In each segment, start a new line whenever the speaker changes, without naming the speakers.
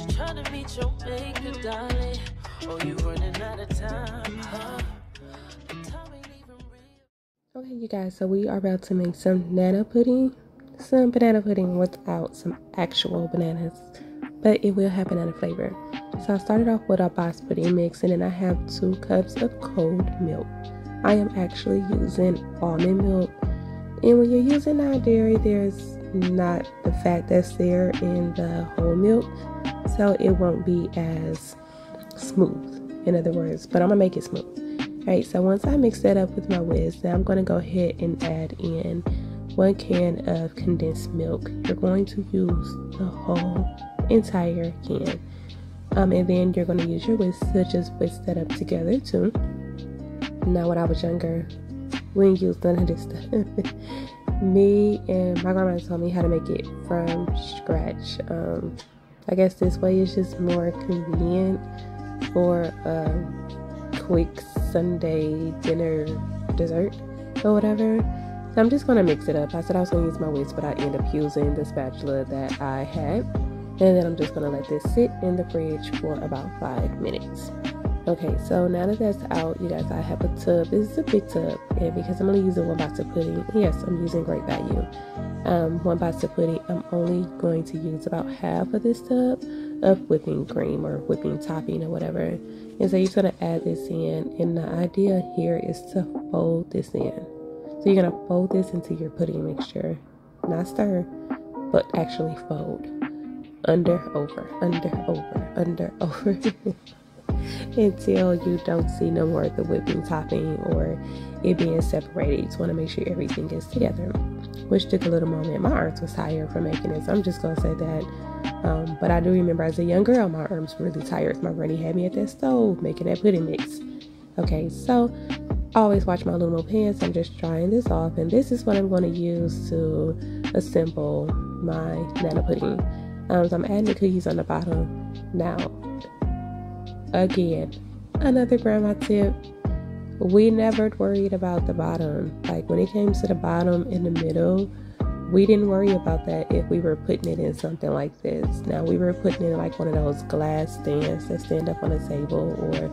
trying to meet your maker, darling. Oh, you running out of time, huh? The time ain't even real.
Okay, you guys, so we are about to make some banana pudding. Some banana pudding without some actual bananas, but it will have banana flavor. So I started off with a box pudding mix, and then I have 2 cups of cold milk. I am actually using almond milk, and when you're using non-dairy, there's not the fat that's there in the whole milk, so it won't be as smooth, in other words, but I'm gonna make it smooth. Alright, so once I mix that up with my whiz, now I'm gonna go ahead and add in 1 can of condensed milk. You're going to use the whole entire can. And then you're going to use your whisk to just whisk that up together too. Now, when I was younger, we didn't use none of this stuff. Me and my grandma told me how to make it from scratch. I guess this way is just more convenient for a quick Sunday dinner dessert or whatever. So I'm just going to mix it up. I said I was going to use my whisk, but I ended up using the spatula that I had. And then I'm just going to let this sit in the fridge for about 5 minutes. Okay, so now that that's out, you guys, I have a tub. This is a big tub, and because I'm going to use 1 box of pudding, yes, I'm using Great Value. 1 box of pudding, I'm only going to use about half of this tub of whipping cream or whipping topping or whatever. And so you're just going to add this in, and the idea here is to fold this in. So you're going to fold this into your pudding mixture, not stir, but actually fold. Under, over, under, over, under, over. Until you don't see no more of the whipping topping or it being separated. You just want to make sure everything gets together, which took a little moment. My arms was tired from making it, so I'm just going to say that. But I do remember as a young girl, my arms were really tired. My granny had me at that stove making that pudding mix. Okay, so I always watch my aluminum pans. I'm just drying this off, and this is what I'm going to use to assemble my banana pudding. So I'm adding the cookies on the bottom. Now, again, another grandma tip. We never worried about the bottom. Like when it came to the bottom in the middle, we didn't worry about that if we were putting it in something like this. Now we were putting it in like one of those glass stands that stand up on a table, or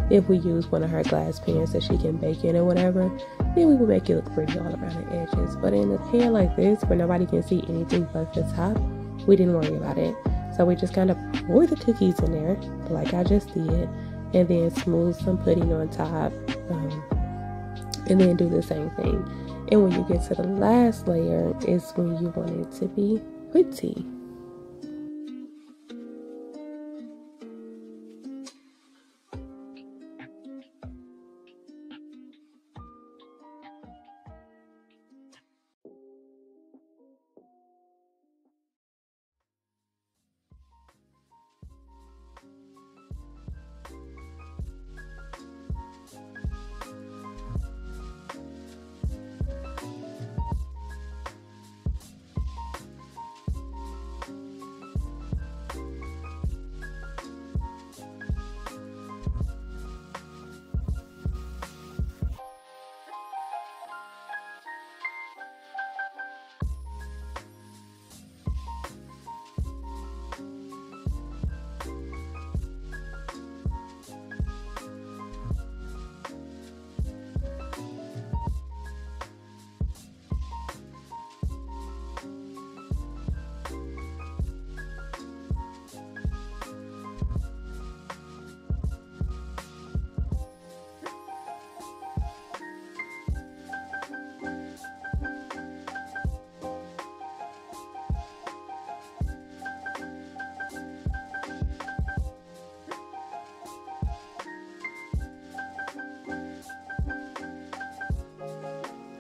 if we use one of her glass pans that she can bake in or whatever, then we would make it look pretty all around the edges. But in a pan like this, where nobody can see anything but the top, we didn't worry about it. So we just kind of pour the cookies in there like I just did, and then smooth some pudding on top, and then do the same thing. And when you get to the last layer is when you want it to be pretty.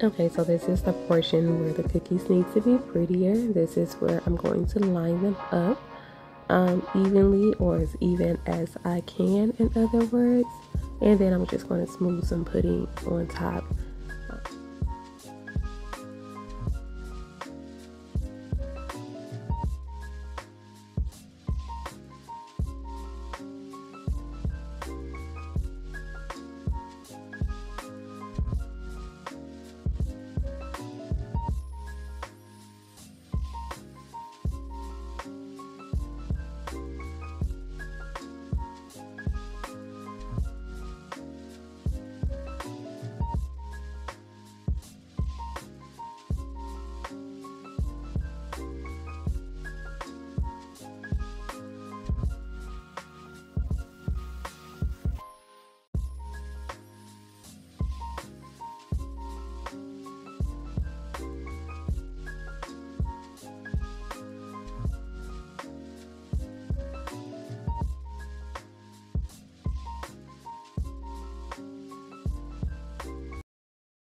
Okay, so this is the portion where the cookies need to be prettier. This is where I'm going to line them up evenly, or as even as I can, in other words. And then I'm just going to smooth some pudding on top.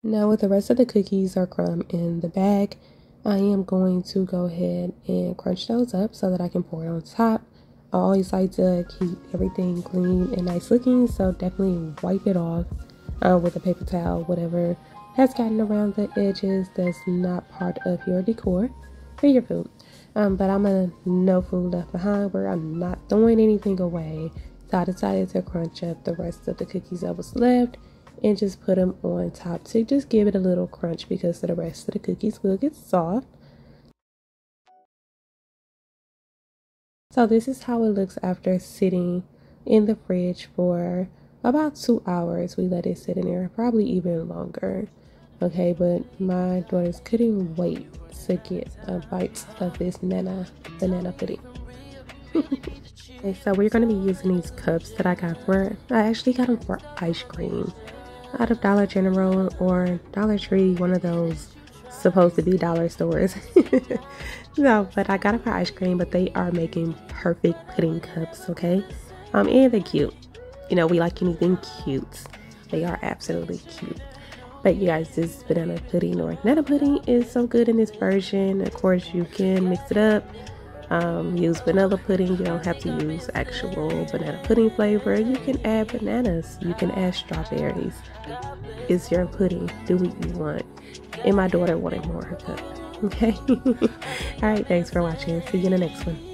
Now with the rest of the cookies or crumb in the bag, I am going to go ahead and crunch those up so that I can pour it on top. I always like to keep everything clean and nice looking, so definitely wipe it off with a paper towel, whatever has gotten around the edges that's not part of your decor for your food. But I'm a no food left behind where I'm not throwing anything away. So I decided to crunch up the rest of the cookies that was left and just put them on top to just give it a little crunch because the rest of the cookies will get soft. So this is how it looks after sitting in the fridge for about 2 hours. We let it sit in there, probably even longer. Okay, but my daughters couldn't wait to get a bite of this banana pudding. Okay, so we're going to be using these cups that I actually got them for ice cream out of Dollar General or Dollar Tree, one of those supposed to be dollar stores. No, but I got it for ice cream, but they are making perfect pudding cups, okay? And they're cute. You know, we like anything cute. They are absolutely cute. But you guys, this banana pudding or nana pudding is so good in this version. Of course, you can mix it up. Use vanilla pudding. You don't have to use actual banana pudding flavor. You can add bananas. You can add strawberries. It's your pudding. Do what you want. And my daughter wanted more of her cup. Okay? Alright, thanks for watching. See you in the next one.